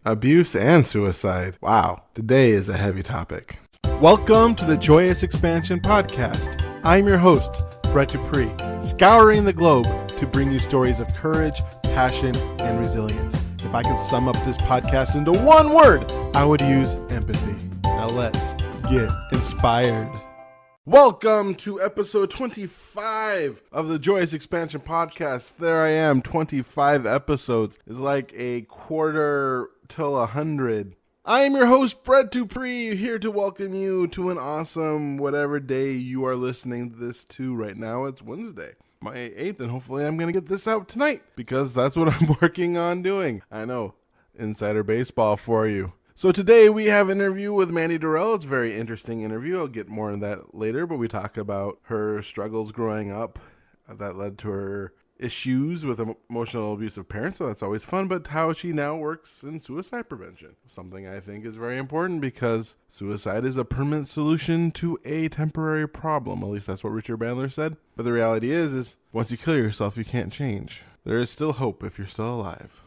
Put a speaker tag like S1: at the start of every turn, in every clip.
S1: Abuse and suicide. Wow, today is a heavy topic. Welcome to the Joyous Expansion Podcast. I'm your host, Brett Dupree, scouring the globe to bring you stories of courage, passion, and resilience. If I could sum up this podcast into one word, I would use empathy. Now let's get inspired. Welcome to episode 25 of the Joyous Expansion Podcast. There I am, 25 episodes. It's like a quarter till 100. I am your host, Brett Dupree, here to welcome you to an awesome whatever day you are listening to this to right now. It's Wednesday, my 8th, and hopefully I'm going to get this out tonight because that's what I'm working on doing. I know, insider baseball for you. So today we have an interview with Mandi Dorrell. It's a very interesting interview. I'll get more on that later, but we talk about her struggles growing up that led to her issues with emotional abusive parents, so that's always fun, but how she now works in suicide prevention. Something I think is very important because suicide is a permanent solution to a temporary problem. At least that's what Richard Bandler said. But the reality is once you kill yourself, you can't change. There is still hope if you're still alive.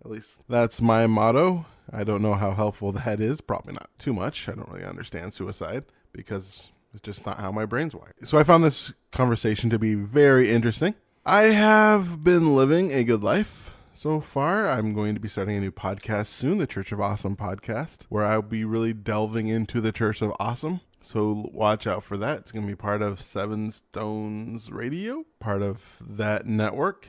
S1: At least that's my motto. I don't know how helpful that is. Probably not too much. I don't really understand suicide because it's just not how my brain's wired. So I found this conversation to be very interesting. I have been living a good life so far. I'm going to be starting a new podcast soon, the Church of Awesome podcast, where I'll be really delving into the Church of Awesome. So watch out for that. It's going to be part of Seven Stones Radio, part of that network.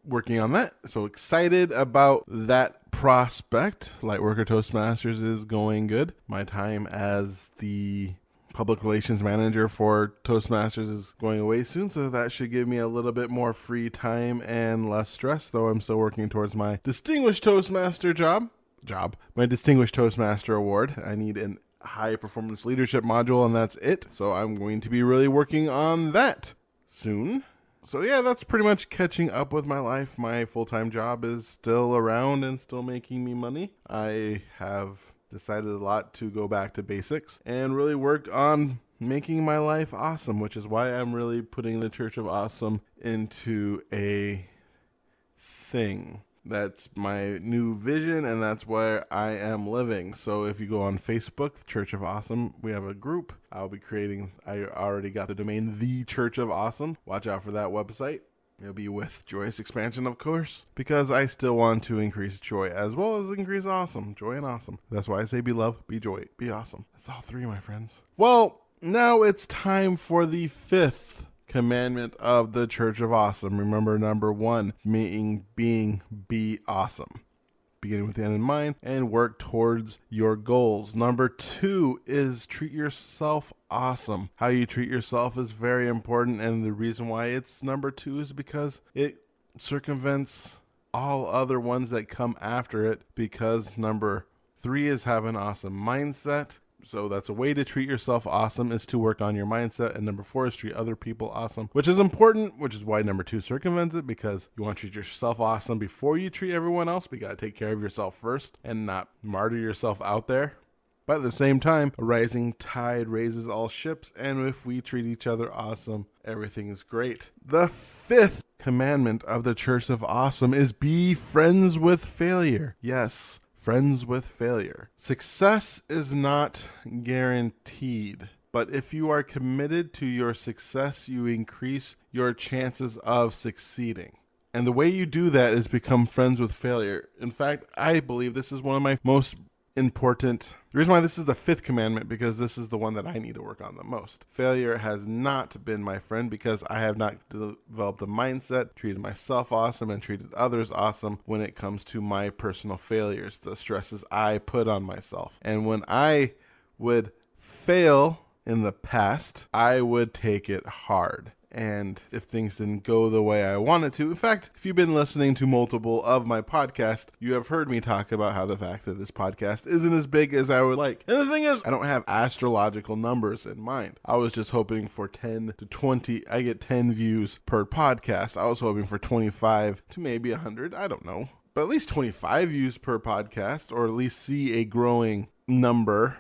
S1: Working on that. So excited about that prospect. Lightworker Toastmasters is going good. My time as the public relations manager for Toastmasters is going away soon, so that should give me a little bit more free time and less stress, though I'm still working towards my Distinguished Toastmaster my Distinguished Toastmaster Award. I need an high performance leadership module, and that's it. So I'm going to be really working on that soon. So yeah, that's pretty much catching up with my life. My full-time job is still around and still making me money. I have decided a lot to go back to basics and really work on making my life awesome, which is why I'm really putting the Church of Awesome into a thing. That's my new vision, and that's where I am living. So if you go on Facebook, Church of Awesome, we have a group. I already got the domain, The Church of Awesome. Watch out for that website. It'll be with Joyous Expansion, of course, because I still want to increase joy as well as increase awesome. Joy and awesome. That's why I say be love, be joy, be awesome. That's all three, my friends. Well, now it's time for the 5th commandment of the Church of Awesome. Remember, number 1 being be awesome. Beginning with the end in mind and work towards your goals. Number 2 is treat yourself awesome. How you treat yourself is very important, and the reason why it's number 2 is because it circumvents all other ones that come after it, because number 3 is have an awesome mindset. So that's a way to treat yourself awesome, is to work on your mindset. And number 4 is treat other people awesome, which is important, which is why number 2 circumvents it, because you want to treat yourself awesome before you treat everyone else. But you got to take care of yourself first and not martyr yourself out there. But at the same time, a rising tide raises all ships. And if we treat each other awesome, everything is great. The 5th commandment of the Church of Awesome is be friends with failure. Yes. Friends with failure. Success is not guaranteed, but if you are committed to your success, you increase your chances of succeeding. And the way you do that is become friends with failure. In fact, I believe this is one of my most important. The reason why this is the 5th commandment, because this is the one that I need to work on the most. Failure has not been my friend because I have not developed a mindset, treated myself awesome, and treated others awesome when it comes to my personal failures, the stresses I put on myself. And when I would fail in the past, I would take it hard. And if things didn't go the way I wanted to, in fact, if you've been listening to multiple of my podcasts, you have heard me talk about how the fact that this podcast isn't as big as I would like. And the thing is, I don't have astrological numbers in mind. I was just hoping for 10 to 20. I get 10 views per podcast. I was hoping for 25 to maybe 100. I don't know. But at least 25 views per podcast, or at least see a growing number.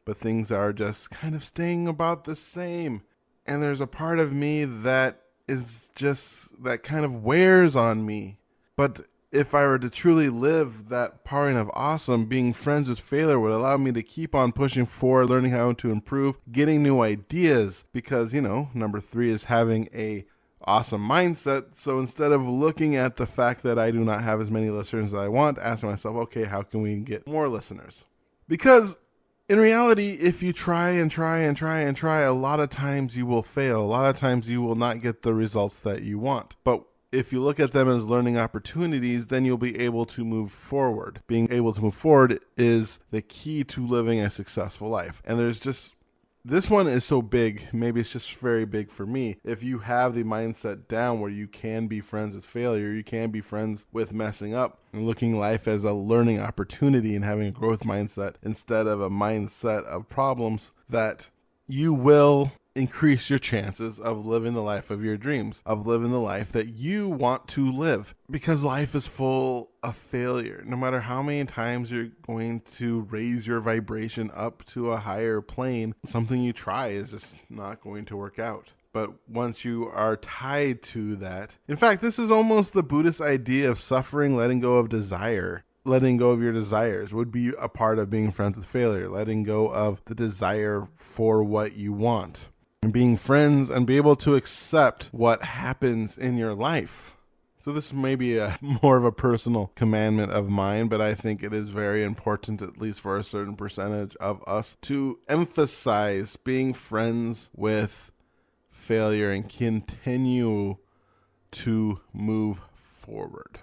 S1: But things are just kind of staying about the same. And there's a part of me that is just, that kind of wears on me. But if I were to truly live that point of awesome, being friends with failure would allow me to keep on pushing forward, learning how to improve, getting new ideas, because, number 3 is having a awesome mindset. So instead of looking at the fact that I do not have as many listeners as I want, asking myself, okay, how can we get more listeners? Because in reality, if you try and try and try and try, a lot of times you will fail. A lot of times you will not get the results that you want. But if you look at them as learning opportunities, then you'll be able to move forward. Being able to move forward is the key to living a successful life. And this one is so big, maybe it's just very big for me. If you have the mindset down where you can be friends with failure, you can be friends with messing up, and looking life as a learning opportunity and having a growth mindset instead of a mindset of problems, that you will increase your chances of living the life of your dreams, of living the life that you want to live. Because life is full of failure. No matter how many times you're going to raise your vibration up to a higher plane, something you try is just not going to work out. But once you are tied to that, in fact, this is almost the Buddhist idea of suffering, letting go of desire. Letting go of your desires would be a part of being friends with failure, letting go of the desire for what you want. And being friends and be able to accept what happens in your life. So this may be more of a personal commandment of mine, but I think it is very important, at least for a certain percentage of us, to emphasize being friends with failure and continue to move forward.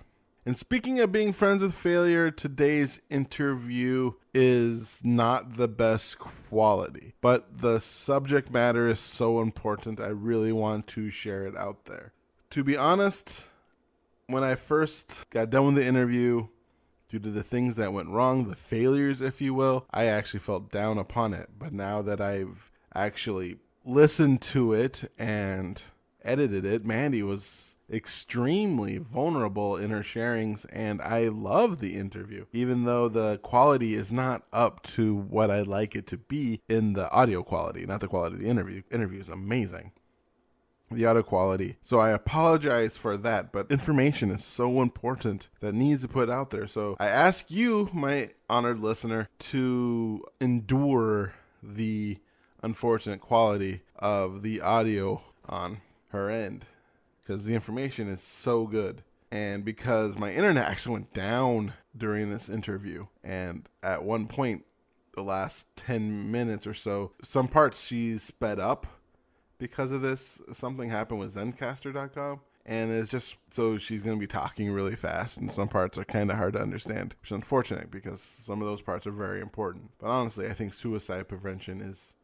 S1: And speaking of being friends with failure, today's interview is not the best quality, but the subject matter is so important, I really want to share it out there. To be honest, when I first got done with the interview, due to the things that went wrong, the failures, if you will, I actually felt down upon it. But now that I've actually listened to it and edited it, Mandi was extremely vulnerable in her sharings, and I love the interview, even though the quality is not up to what I'd like it to be in the audio quality, not the quality of the interview. Interview is amazing, the audio quality. So I apologize for that, but information is so important that needs to put out there. So I ask you, my honored listener, to endure the unfortunate quality of the audio on her end, because the information is so good. And because my internet actually went down during this interview, and at one point, the last 10 minutes or so, some parts she's sped up because of this. Something happened with Zencaster.com, and it's just, so she's going to be talking really fast, and some parts are kind of hard to understand, which is unfortunate because some of those parts are very important. But honestly, I think suicide prevention is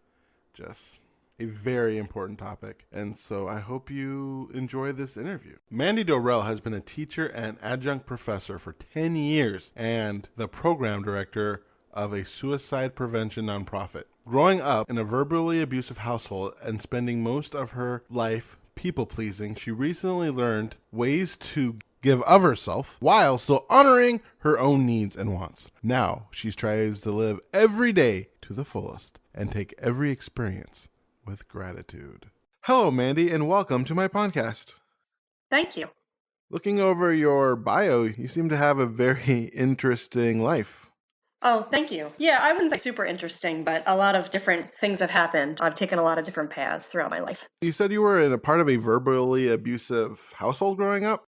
S1: just a very important topic, and so I hope you enjoy this interview. Mandi Dorrell has been a teacher and adjunct professor for 10 years and the program director of a suicide prevention nonprofit. Growing up in a verbally abusive household and spending most of her life people-pleasing, she recently learned ways to give of herself while still honoring her own needs and wants. Now she tries to live every day to the fullest and take every experience with gratitude. Hello, Mandi, and welcome to my podcast.
S2: Thank you.
S1: Looking over your bio, you seem to have a very interesting life.
S2: Oh, thank you. Yeah, I wouldn't say super interesting, but a lot of different things have happened. I've taken a lot of different paths throughout my life.
S1: You said you were in a part of a verbally abusive household growing up?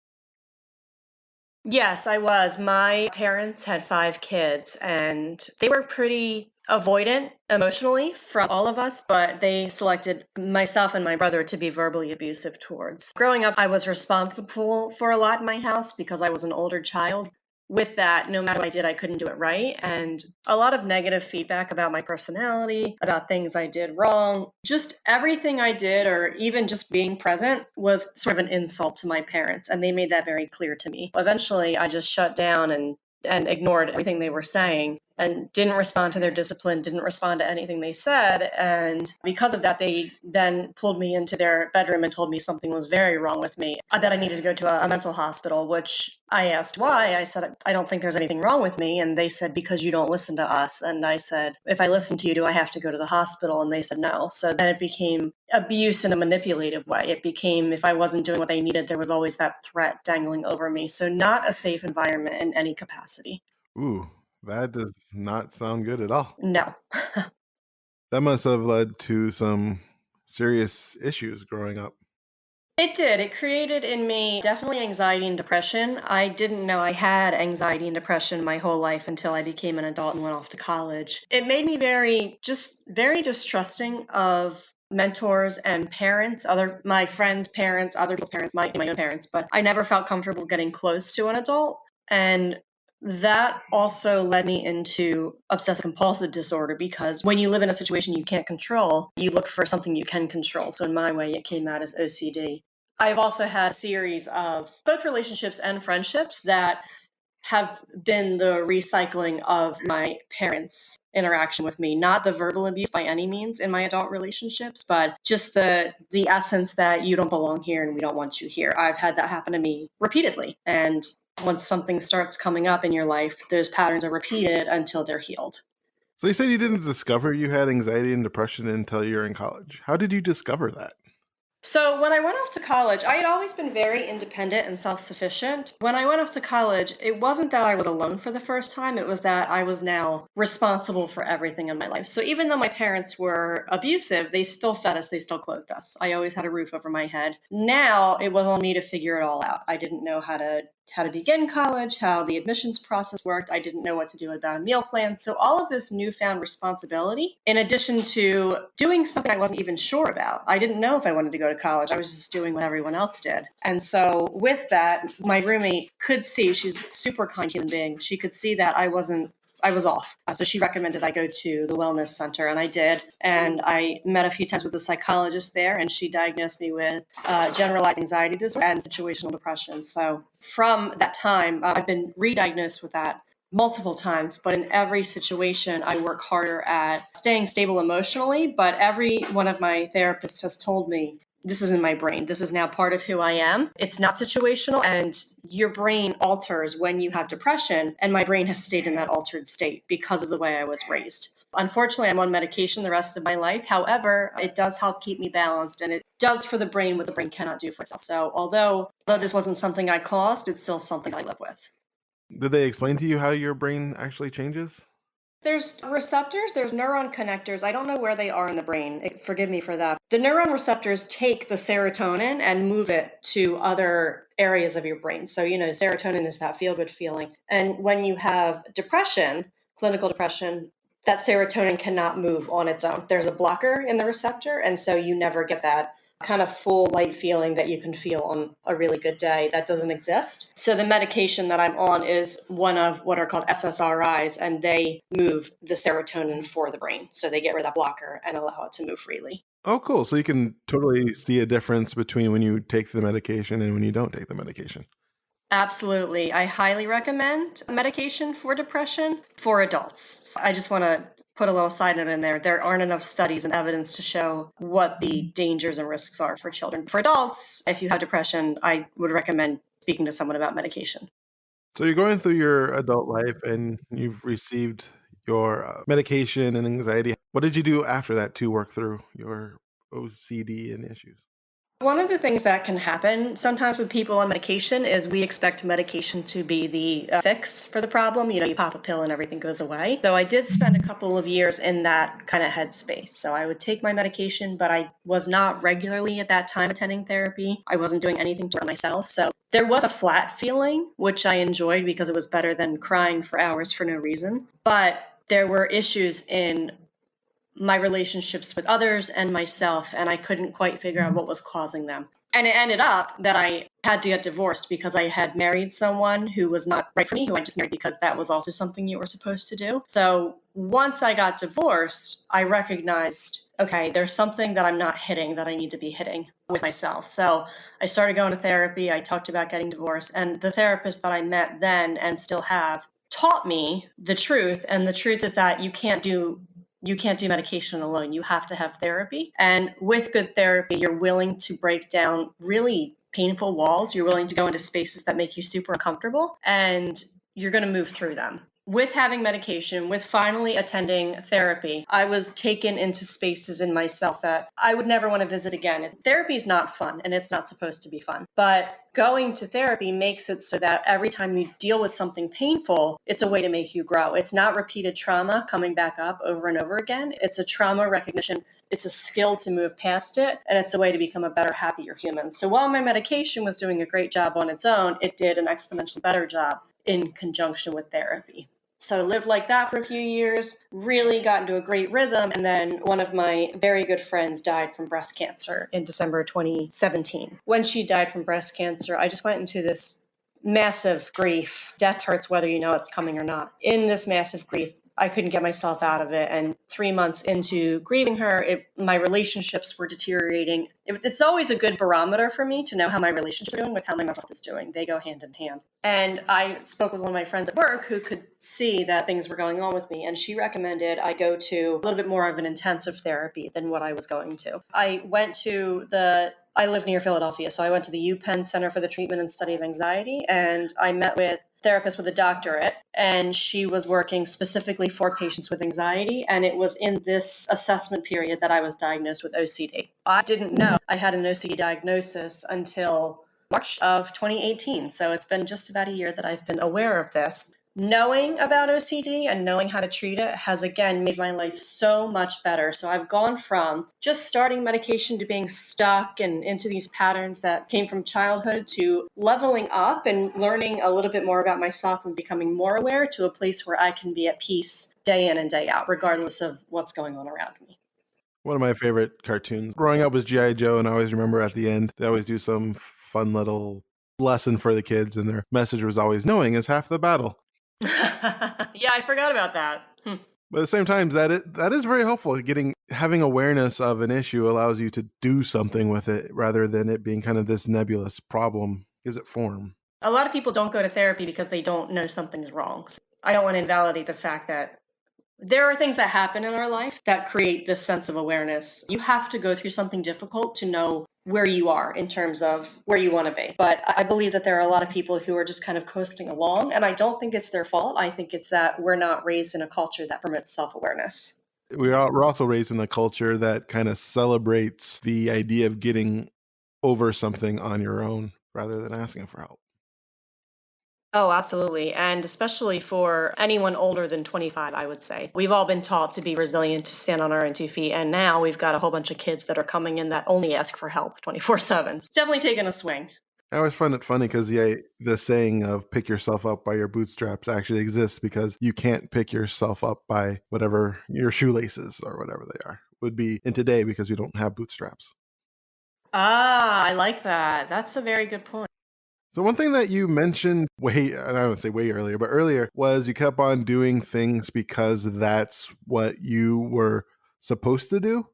S2: Yes, I was. My parents had 5 kids, and they were pretty avoidant emotionally from all of us, but they selected myself and my brother to be verbally abusive towards. Growing up, I was responsible for a lot in my house because I was an older child. With that, no matter what I did, I couldn't do it right. And a lot of negative feedback about my personality, about things I did wrong. Just everything I did, or even just being present, was sort of an insult to my parents. And they made that very clear to me. Eventually, I just shut down and ignored everything they were saying and didn't respond to their discipline, didn't respond to anything they said. And because of that, they then pulled me into their bedroom and told me something was very wrong with me, that I needed to go to a mental hospital, which I asked why. I said, I don't think there's anything wrong with me. And they said, because you don't listen to us. And I said, if I listen to you, do I have to go to the hospital? And they said, no. So then it became abuse in a manipulative way. It became, if I wasn't doing what they needed, there was always that threat dangling over me. So not a safe environment in any capacity.
S1: Ooh, that does not sound good at all.
S2: No.
S1: That must have led to some serious issues growing up.
S2: It did. It created in me definitely anxiety and depression. I didn't know I had anxiety and depression my whole life until I became an adult and went off to college. It made me very distrusting of mentors and parents, my friends' parents, other people's parents, my own parents, but I never felt comfortable getting close to an adult. And that also led me into obsessive compulsive disorder, because when you live in a situation you can't control, you look for something you can control. So in my way, it came out as OCD. I've also had a series of both relationships and friendships that have been the recycling of my parents' interaction with me, not the verbal abuse by any means in my adult relationships, but just the essence that you don't belong here and we don't want you here. I've had that happen to me repeatedly. And once something starts coming up in your life, those patterns are repeated until they're healed.
S1: So you said you didn't discover you had anxiety and depression until you were in college. How did you discover that?
S2: So when I went off to college, I had always been very independent and self-sufficient. When I went off to college, it wasn't that I was alone for the first time. It was that I was now responsible for everything in my life. So even though my parents were abusive, they still fed us, they still clothed us. I always had a roof over my head. Now it was on me to figure it all out. I didn't know how to begin college, how the admissions process worked. I didn't know what to do about a meal plan. So all of this newfound responsibility, in addition to doing something I wasn't even sure about. I didn't know if I wanted to go to college. I was just doing what everyone else did. And so with that, my roommate could see, she's a super kind human being. She could see that I was off. So she recommended I go to the wellness center, and I did. And I met a few times with a psychologist there, and she diagnosed me with generalized anxiety disorder and situational depression. So from that time, I've been re-diagnosed with that multiple times, but in every situation, I work harder at staying stable emotionally. But every one of my therapists has told me, this is in my brain. This is now part of who I am. It's not situational, and your brain alters when you have depression, and my brain has stayed in that altered state because of the way I was raised. Unfortunately, I'm on medication the rest of my life. However, it does help keep me balanced, and it does for the brain what the brain cannot do for itself. So although this wasn't something I caused, it's still something I live with.
S1: Did they explain to you how your brain actually changes?
S2: There's receptors, there's neuron connectors. I don't know where they are in the brain. Forgive me for that. The neuron receptors take the serotonin and move it to other areas of your brain. So, serotonin is that feel-good feeling. And when you have depression, clinical depression, that serotonin cannot move on its own. There's a blocker in the receptor, and so you never get that kind of full light feeling that you can feel on a really good day. That doesn't exist. So the medication that I'm on is one of what are called SSRIs, and they move the serotonin for the brain. So they get rid of that blocker and allow it to move freely.
S1: Oh, cool. So you can totally see a difference between when you take the medication and when you don't take the medication.
S2: Absolutely. I highly recommend medication for depression for adults. So I just want to put a little side note in there. There aren't enough studies and evidence to show what the dangers and risks are for children. For adults, if you have depression, I would recommend speaking to someone about medication.
S1: So you're going through your adult life and you've received your medication and anxiety. What did you do after that to work through your OCD and issues?
S2: One of the things that can happen sometimes with people on medication is we expect medication to be the fix for the problem. You pop a pill and everything goes away. So I did spend a couple of years in that kind of headspace. So I would take my medication, but I was not regularly at that time attending therapy. I wasn't doing anything to myself. So there was a flat feeling, which I enjoyed because it was better than crying for hours for no reason. But there were issues in my relationships with others and myself, and I couldn't quite figure out what was causing them. And it ended up that I had to get divorced because I had married someone who was not right for me, who I just married because that was also something you were supposed to do. So once I got divorced, I recognized, okay, there's something that I'm not hitting that I need to be hitting with myself. So I started going to therapy. I talked about getting divorced, and the therapist that I met then and still have taught me the truth. And the truth is that you can't do medication alone. You have to have therapy. And with good therapy, you're willing to break down really painful walls. You're willing to go into spaces that make you super uncomfortable, and you're going to move through them. with having medication, with finally attending therapy, I was taken into spaces in myself that I would never want to visit again. Therapy is not fun, and it's not supposed to be fun. But going to therapy makes it so that every time you deal with something painful, it's a way to make you grow. It's not repeated trauma coming back up over and over again. It's a trauma recognition. It's a skill to move past it, and it's a way to become a better, happier human. So while my medication was doing a great job on its own, it did an exponentially better job in conjunction with therapy. So I lived like that for a few years, really got into a great rhythm. And then one of my very good friends died from breast cancer in December 2017. When she died from breast cancer, I just went into this massive grief. Death hurts whether you know it's coming or not. In this massive grief, I couldn't get myself out of it. And 3 months into grieving her, my relationships were deteriorating. It's always a good barometer for me to know how my relationships are doing with how my mental health is doing. They go hand in hand. And I spoke with one of my friends at work who could see that things were going on with me. And she recommended I go to a little bit more of an intensive therapy than what I was going to. I live near Philadelphia, so I went to the UPenn Center for the Treatment and Study of Anxiety, and I met with a therapist with a doctorate, and she was working specifically for patients with anxiety, and it was in this assessment period that I was diagnosed with OCD. I didn't know I had an OCD diagnosis until March of 2018, so it's been just about a year that I've been aware of this. Knowing about OCD and knowing how to treat it has, again, made my life so much better. So I've gone from just starting medication to being stuck and into these patterns that came from childhood to leveling up and learning a little bit more about myself and becoming more aware to a place where I can be at peace day in and day out, regardless of what's going on around me.
S1: One of my favorite cartoons growing up was G.I. Joe, and I always remember at the end, they always do some fun little lesson for the kids, and their message was always, knowing is half the battle.
S2: Yeah, I forgot about that.
S1: But at the same time, that is very helpful. Having awareness of an issue allows you to do something with it rather than it being kind of this nebulous problem. Gives it form.
S2: A lot of people don't go to therapy because they don't know something's wrong. So I don't want to invalidate the fact that there are things that happen in our life that create this sense of awareness. You have to go through something difficult to know where you are in terms of where you want to be. But I believe that there are a lot of people who are just kind of coasting along, and I don't think it's their fault. I think it's that we're not raised in a culture that promotes self-awareness.
S1: We're also raised in a culture that kind of celebrates the idea of getting over something on your own rather than asking for help.
S2: Oh, absolutely. And especially for anyone older than 25, I would say. We've all been taught to be resilient, to stand on our own 2 feet. And now we've got a whole bunch of kids that are coming in that only ask for help 24/7. It's definitely taken a swing.
S1: I always find it funny because the saying of pick yourself up by your bootstraps actually exists because you can't pick yourself up by whatever your shoelaces or whatever they are would be in today because you don't have bootstraps.
S2: Ah, I like that. That's a very good point.
S1: So one thing that you mentioned I don't want to say way earlier, but earlier was you kept on doing things because that's what you were supposed to do.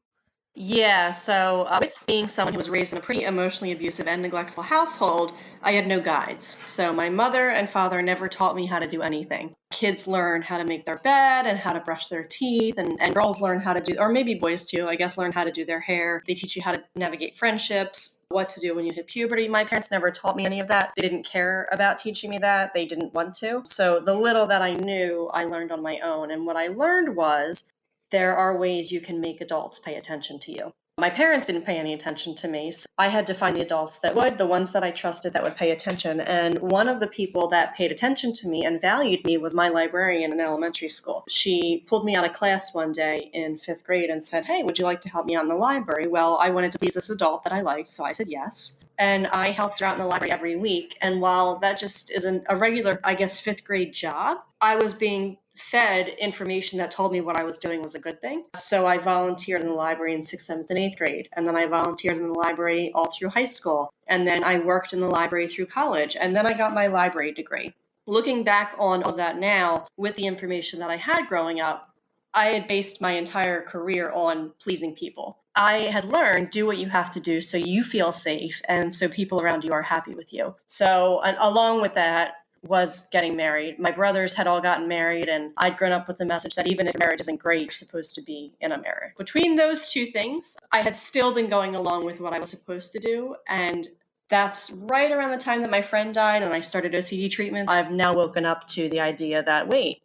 S2: Yeah, so with being someone who was raised in a pretty emotionally abusive and neglectful household, I had no guides. So my mother and father never taught me how to do anything. Kids learn how to make their bed and how to brush their teeth, and girls learn how to do, or maybe boys too, I guess, learn how to do their hair. They teach you how to navigate friendships, what to do when you hit puberty. My parents never taught me any of that. They didn't care about teaching me that. They didn't want to. So the little that I knew, I learned on my own. And what I learned was there are ways you can make adults pay attention to you. My parents didn't pay any attention to me, so I had to find the adults that would, the ones that I trusted that would pay attention. And one of the people that paid attention to me and valued me was my librarian in elementary school. She pulled me out of class one day in 5th grade and said, "Hey, would you like to help me out in the library?" Well, I wanted to please this adult that I liked, so I said yes. And I helped her out in the library every week. And while that just isn't a regular, I guess, 5th grade job, I was being fed information that told me what I was doing was a good thing. So I volunteered in the library in 6th, 7th, and 8th grade. And then I volunteered in the library all through high school. And then I worked in the library through college. And then I got my library degree. Looking back on all that now, with the information that I had growing up, I had based my entire career on pleasing people. I had learned do what you have to do so you feel safe and so people around you are happy with you. So along with that, was getting married. My brothers had all gotten married, and I'd grown up with the message that even if marriage isn't great, you're supposed to be in a marriage. Between those two things, I had still been going along with what I was supposed to do, and that's right around the time that my friend died and I started OCD treatment. I've now woken up to the idea that, wait,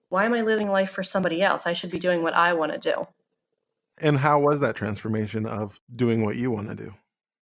S2: Why am I living life for somebody else? I should be doing what I want to do.
S1: And how was that transformation of doing what you want to do?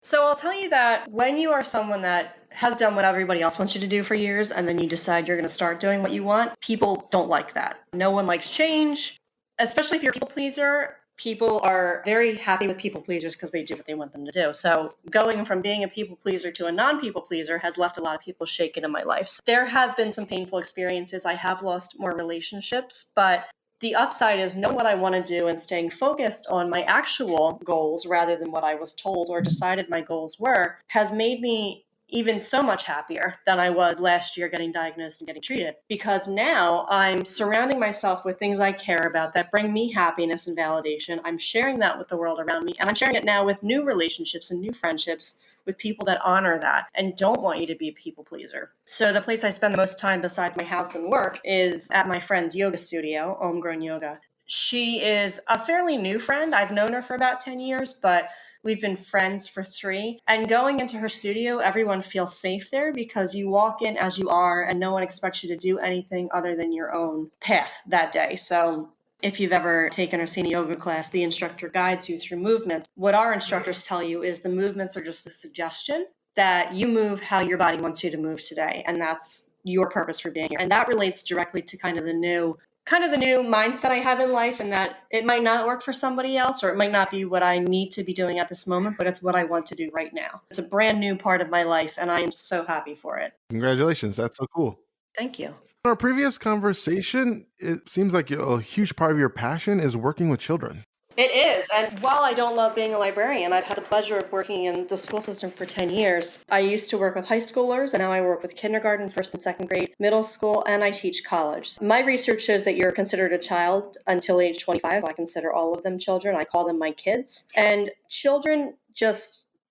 S2: So I'll tell you that when you are someone that has done what everybody else wants you to do for years, and then you decide you're going to start doing what you want, people don't like that. No one likes change, especially if you're a people pleaser. People are very happy with people pleasers because they do what they want them to do. So going from being a people pleaser to a non-people pleaser has left a lot of people shaken in my life. So there have been some painful experiences. I have lost more relationships, but the upside is knowing what I want to do and staying focused on my actual goals rather than what I was told or decided my goals were has made me even so much happier than I was last year getting diagnosed and getting treated, because now I'm surrounding myself with things I care about that bring me happiness and validation. I'm sharing that with the world around me, and I'm sharing it now with new relationships and new friendships with people that honor that and don't want you to be a people pleaser. So the place I spend the most time besides my house and work is at my friend's yoga studio, Homegrown Yoga. She is a fairly new friend. I've known her for about 10 years, but we've been friends for 3. And going into her studio, everyone feels safe there because you walk in as you are and no one expects you to do anything other than your own path that day. So if you've ever taken or seen a yoga class, the instructor guides you through movements. What our instructors tell you is the movements are just a suggestion that you move how your body wants you to move today. And that's your purpose for being here. And that relates directly to kind of the new mindset I have in life, and that it might not work for somebody else, or it might not be what I need to be doing at this moment, but it's what I want to do right now. It's a brand new part of my life, and I am so happy for it.
S1: Congratulations. That's so cool.
S2: Thank you.
S1: In our previous conversation, it seems like a huge part of your passion is working with children.
S2: It is. And while I don't love being a librarian, I've had the pleasure of working in the school system for 10 years. I used to work with high schoolers, and now I work with kindergarten, first and second grade, middle school, and I teach college. My research shows that you're considered a child until age 25. I consider all of them children. I call them my kids. And children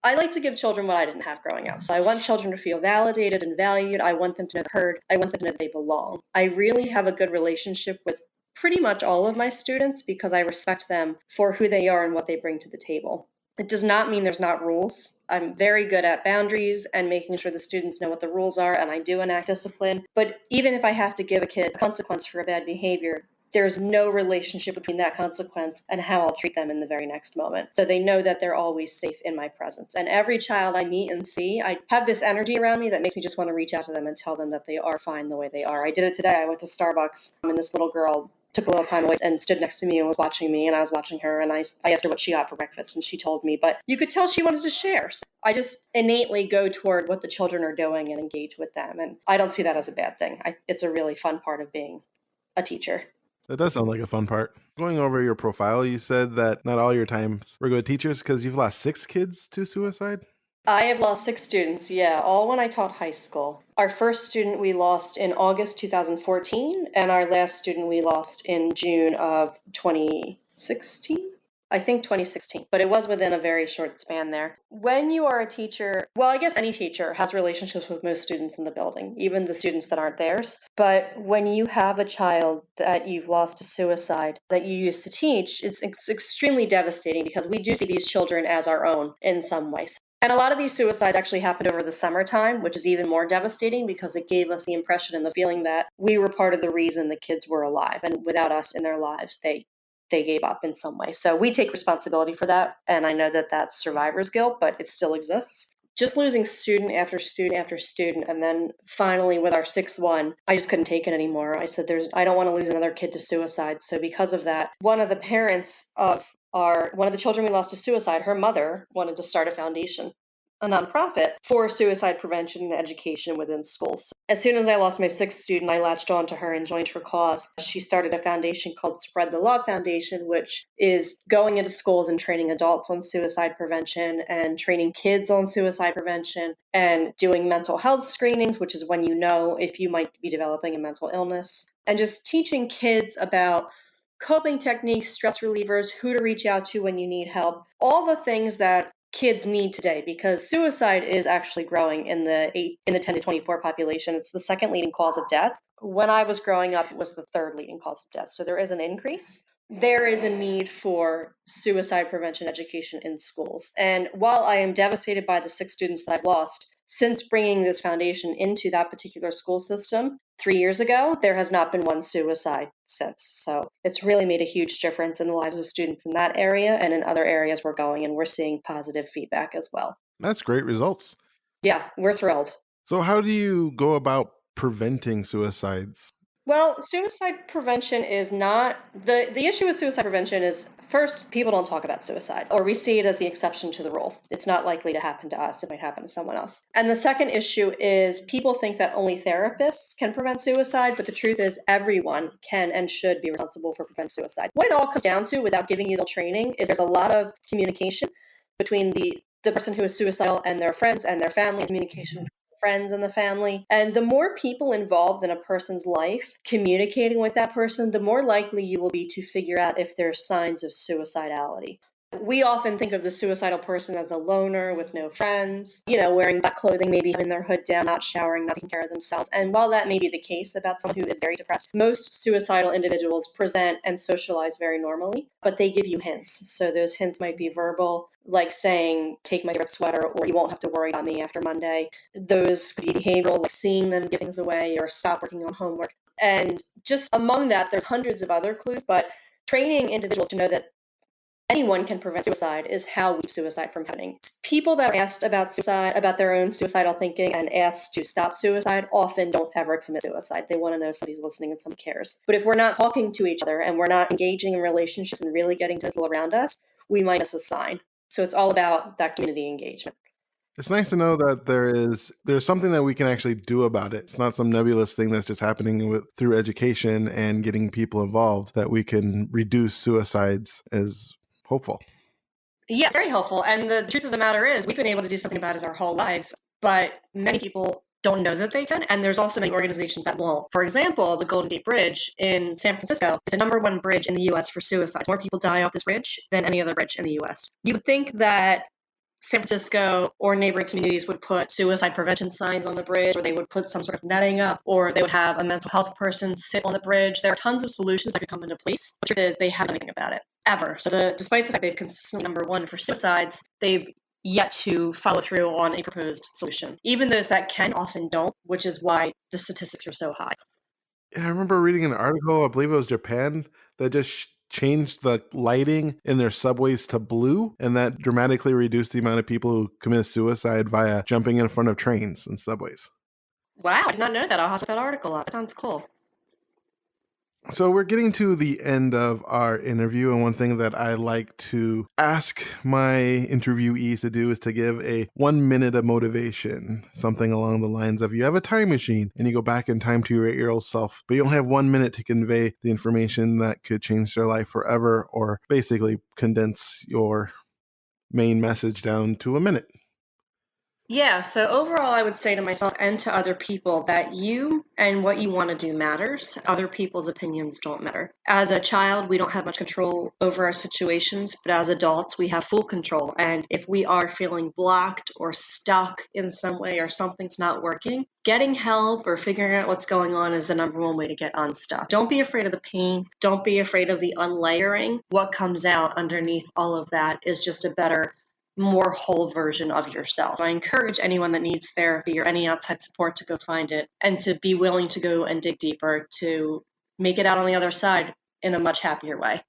S2: I like to give children what I didn't have growing up. So I want children to feel validated and valued. I want them to know they're heard. I want them to know they belong. I really have a good relationship with pretty much all of my students because I respect them for who they are and what they bring to the table. It does not mean there's not rules. I'm very good at boundaries and making sure the students know what the rules are, and I do enact discipline. But even if I have to give a kid a consequence for a bad behavior, there's no relationship between that consequence and how I'll treat them in the very next moment. So they know that they're always safe in my presence. And every child I meet and see, I have this energy around me that makes me just want to reach out to them and tell them that they are fine the way they are. I did it today. I went to Starbucks, and this little girl took a little time away and stood next to me and was watching me, and I was watching her, and I asked her what she got for breakfast, and she told me, but you could tell she wanted to share. So I just innately go toward what the children are doing and engage with them, and I don't see that as a bad thing. It's a really fun part of being a teacher.
S1: That does sound like a fun part. Going over your profile, you said that not all your times were good teachers because you've lost 6 kids to suicide?
S2: I have lost 6 students, yeah, all when I taught high school. Our first student we lost in August 2014, and our last student we lost in June of 2016. I think 2016, but it was within a very short span there. When you are a teacher, well, I guess any teacher has relationships with most students in the building, even the students that aren't theirs. But when you have a child that you've lost to suicide that you used to teach, it's extremely devastating because we do see these children as our own in some ways. And a lot of these suicides actually happened over the summertime, which is even more devastating because it gave us the impression and the feeling that we were part of the reason the kids were alive. And without us in their lives, they gave up in some way. So we take responsibility for that. And I know that that's survivor's guilt, but it still exists. Just losing student after student after student. And then finally with our 6th one, I just couldn't take it anymore. I said, I don't want to lose another kid to suicide. So because of that, one of the parents of one of the children we lost to suicide, her mother wanted to start a foundation, a nonprofit for suicide prevention and education within schools. As soon as I lost my 6th student, I latched on to her and joined her cause. She started a foundation called Spread the Love Foundation, which is going into schools and training adults on suicide prevention and training kids on suicide prevention and doing mental health screenings, which is when you know if you might be developing a mental illness, and just teaching kids about coping techniques, stress relievers, who to reach out to when you need help, all the things that kids need today, because suicide is actually growing in the 10 to 24 population. It's the 2nd leading cause of death. When I was growing up, it was the 3rd leading cause of death. So there is an increase. There is a need for suicide prevention education in schools. And while I am devastated by the 6 students that I've lost, Since bringing this foundation into that particular school system 3 years ago, there has not been one suicide since. So it's really made a huge difference in the lives of students in that area, and in other areas we're going, and we're seeing positive feedback as well.
S1: That's great results.
S2: Yeah, we're thrilled.
S1: So how do you go about preventing suicides?
S2: Well, suicide prevention is not the issue with suicide prevention is first, people don't talk about suicide, or we see it as the exception to the rule. It's not likely to happen to us, it might happen to someone else. And the second issue is people think that only therapists can prevent suicide, but the truth is everyone can and should be responsible for preventing suicide. What it all comes down to, without giving you the training, is there's a lot of communication between the person who is suicidal and their friends and their family, communication friends and the family. And the more people involved in a person's life communicating with that person, the more likely you will be to figure out if there's signs of suicidality. We often think of the suicidal person as a loner with no friends, wearing black clothing, maybe having their hood down, not showering, not taking care of themselves. And while that may be the case about someone who is very depressed, most suicidal individuals present and socialize very normally, but they give you hints. So those hints might be verbal, like saying, take my favorite sweater, or you won't have to worry about me after Monday. Those could be behavioral, like seeing them give things away or stop working on homework. And just among that, there's hundreds of other clues, but training individuals to know that anyone can prevent suicide is how we keep suicide from happening. People that are asked about suicide, about their own suicidal thinking, and asked to stop suicide often don't ever commit suicide. They want to know somebody's listening and someone cares. But if we're not talking to each other and we're not engaging in relationships and really getting to people around us, we might miss a sign. So it's all about that community engagement.
S1: It's nice to know that there's something that we can actually do about it. It's not some nebulous thing that's just happening through education and getting people involved, that we can reduce suicides is hopeful.
S2: Yeah, very helpful. And the truth of the matter is we've been able to do something about it our whole lives, but many people don't know that they can. And there's also many organizations that won't. For example, the Golden Gate Bridge in San Francisco is the #1 bridge in the U.S. for suicide. More people die off this bridge than any other bridge in the U.S. You would think that San Francisco or neighboring communities would put suicide prevention signs on the bridge, or they would put some sort of netting up, or they would have a mental health person sit on the bridge. There are tons of solutions that could come into place. The truth is they haven't done anything about it, ever. So despite the fact they've consistently #1 for suicides, they've yet to follow through on a proposed solution. Even those that can often don't, which is why the statistics are so high.
S1: Yeah, I remember reading an article, I believe it was Japan, that just changed the lighting in their subways to blue, and that dramatically reduced the amount of people who commit suicide via jumping in front of trains and subways.
S2: Wow, I did not know that. I'll have to look that article up. That sounds cool.
S1: So we're getting to the end of our interview, and one thing that I like to ask my interviewees to do is to give a 1 minute of motivation, something along the lines of, you have a time machine and you go back in time to your 8-year-old self, but you only have 1 minute to convey the information that could change their life forever, or basically condense your main message down to a minute.
S2: Yeah, so overall, I would say to myself and to other people that you and what you want to do matters. Other people's opinions don't matter. As a child, we don't have much control over our situations, but as adults, we have full control. And if we are feeling blocked or stuck in some way, or something's not working, getting help or figuring out what's going on is the #1 way to get unstuck. Don't be afraid of the pain. Don't be afraid of the unlayering. What comes out underneath all of that is just a better, more whole version of yourself. I encourage anyone that needs therapy or any outside support to go find it, and to be willing to go and dig deeper to make it out on the other side in a much happier way.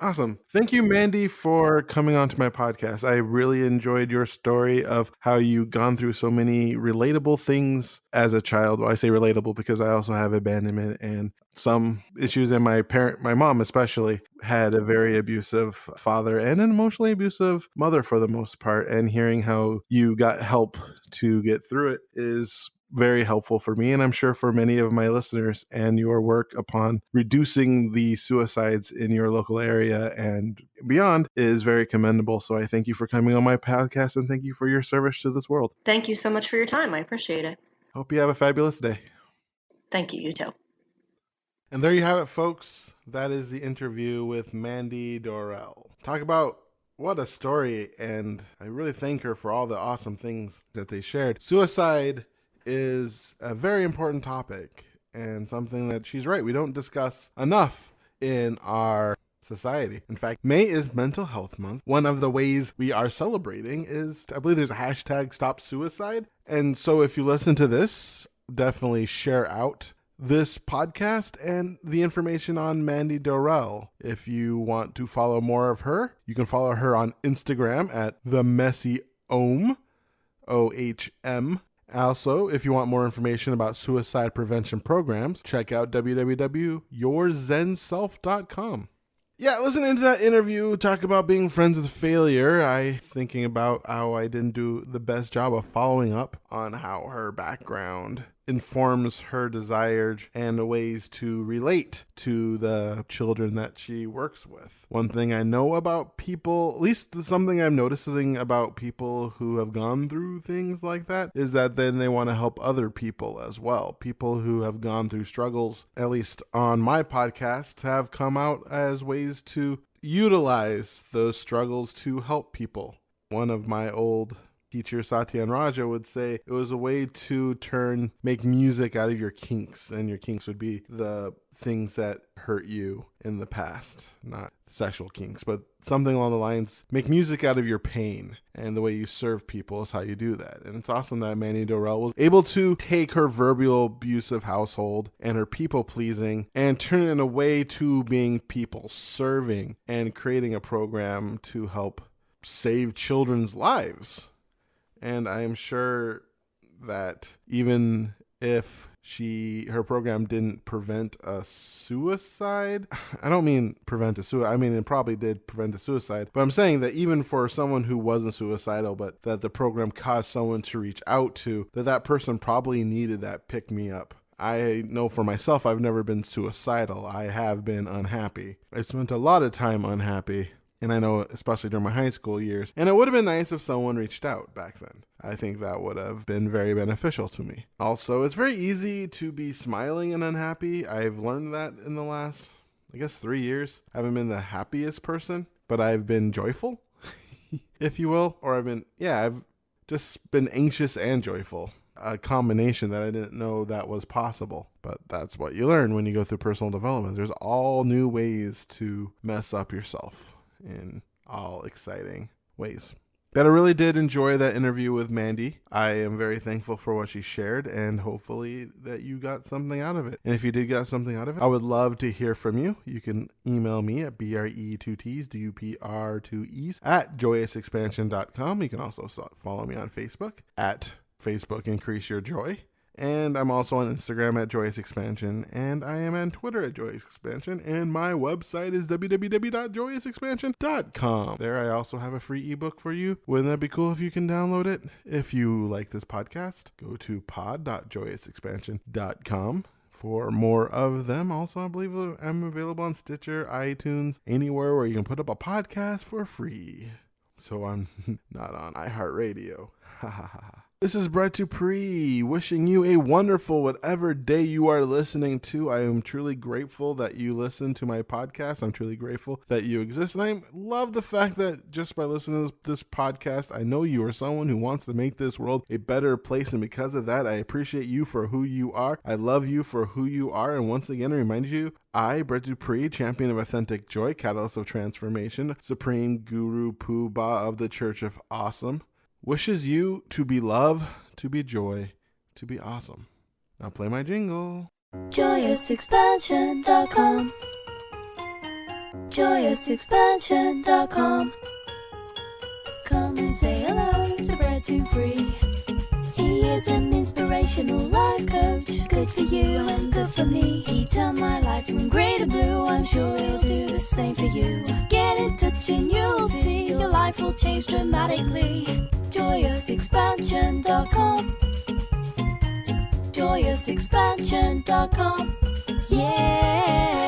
S1: Awesome. Thank you, Mandi, for coming on to my podcast. I really enjoyed your story of how you gone through so many relatable things as a child. Well, I say relatable because I also have abandonment and some issues, and my mom especially, had a very abusive father and an emotionally abusive mother for the most part. And hearing how you got help to get through it is very helpful for me, and I'm sure for many of my listeners. And your work upon reducing the suicides in your local area and beyond is very commendable. So I thank you for coming on my podcast, and thank you for your service to this world.
S2: Thank you so much for your time. I appreciate it.
S1: Hope you have a fabulous day.
S2: Thank you. You too.
S1: And there you have it, folks. That is the interview with Mandi Dorrell. Talk about what a story, and I really thank her for all the awesome things that they shared. Suicide is a very important topic, and something that she's right, we don't discuss enough in our society. In fact, May is Mental Health Month. One of the ways we are celebrating is, I believe there's a hashtag Stop Suicide. And so if you listen to this, definitely share out this podcast and the information on Mandi Dorrell. If you want to follow more of her, you can follow her on Instagram at themessyohm, OHM. Also, if you want more information about suicide prevention programs, check out www.yourzenself.com. Yeah, listening to that interview, talk about being friends with failure, thinking about how I didn't do the best job of following up on how her background informs her desires and ways to relate to the children that she works with. One thing I know about people, at least something I'm noticing about people who have gone through things like that, is that then they want to help other people as well. People who have gone through struggles, at least on my podcast, have come out as ways to utilize those struggles to help people. One of my old teacher Satya and Raja would say it was a way to make music out of your kinks, and your kinks would be the things that hurt you in the past, not sexual kinks, but something along the lines, make music out of your pain, and the way you serve people is how you do that. And it's awesome that Mandi Dorrell was able to take her verbal abusive household and her people pleasing and turn it in a way to being people serving and creating a program to help save children's lives. And I am sure that even if her program didn't prevent a suicide, I don't mean prevent a suicide, I mean it probably did prevent a suicide, but I'm saying that even for someone who wasn't suicidal, but that the program caused someone to reach out to, that person probably needed that pick-me-up. I know for myself, I've never been suicidal. I have been unhappy. I spent a lot of time unhappy. And I know, especially during my high school years. And it would have been nice if someone reached out back then. I think that would have been very beneficial to me. Also, it's very easy to be smiling and unhappy. I've learned that in the last, 3 years. I haven't been the happiest person, but I've been joyful, if you will. Or I've just been anxious and joyful. A combination that I didn't know that was possible. But that's what you learn when you go through personal development. There's all new ways to mess up yourself in all exciting ways. But I really did enjoy that interview with Mandi. I am very thankful for what she shared, and hopefully that you got something out of it. And if you did get something out of it, I would love to hear from you. You can email me at bre2ts @joyousexpansion.com. You can also follow me on Facebook at Facebook Increase Your Joy. And I'm also on Instagram at Joyous Expansion, and I am on Twitter at Joyous Expansion, and my website is www.joyousexpansion.com. There I also have a free ebook for you. Wouldn't that be cool if you can download it? If you like this podcast, go to pod.joyousexpansion.com for more of them. Also, I believe I'm available on Stitcher, iTunes, anywhere where you can put up a podcast for free. So I'm not on iHeartRadio. Ha ha ha. This is Brett Dupree, wishing you a wonderful whatever day you are listening to. I am truly grateful that you listen to my podcast. I'm truly grateful that you exist. And I love the fact that just by listening to this podcast, I know you are someone who wants to make this world a better place. And because of that, I appreciate you for who you are. I love you for who you are. And once again, I remind you, I, Brett Dupree, champion of authentic joy, catalyst of transformation, supreme guru poobah of the Church of Awesome, wishes you to be love, to be joy, to be awesome. Now play my jingle.
S3: JoyousExpansion.com. JoyousExpansion.com. Come and say hello to Brett Dupree. He is an inspirational life coach. Good for you and good for me. He turned my life from grey to blue. I'm sure he'll do the same for you. Get in touch and you'll see your life will change dramatically. JoyousExpansion.com. JoyousExpansion.com. Yeah.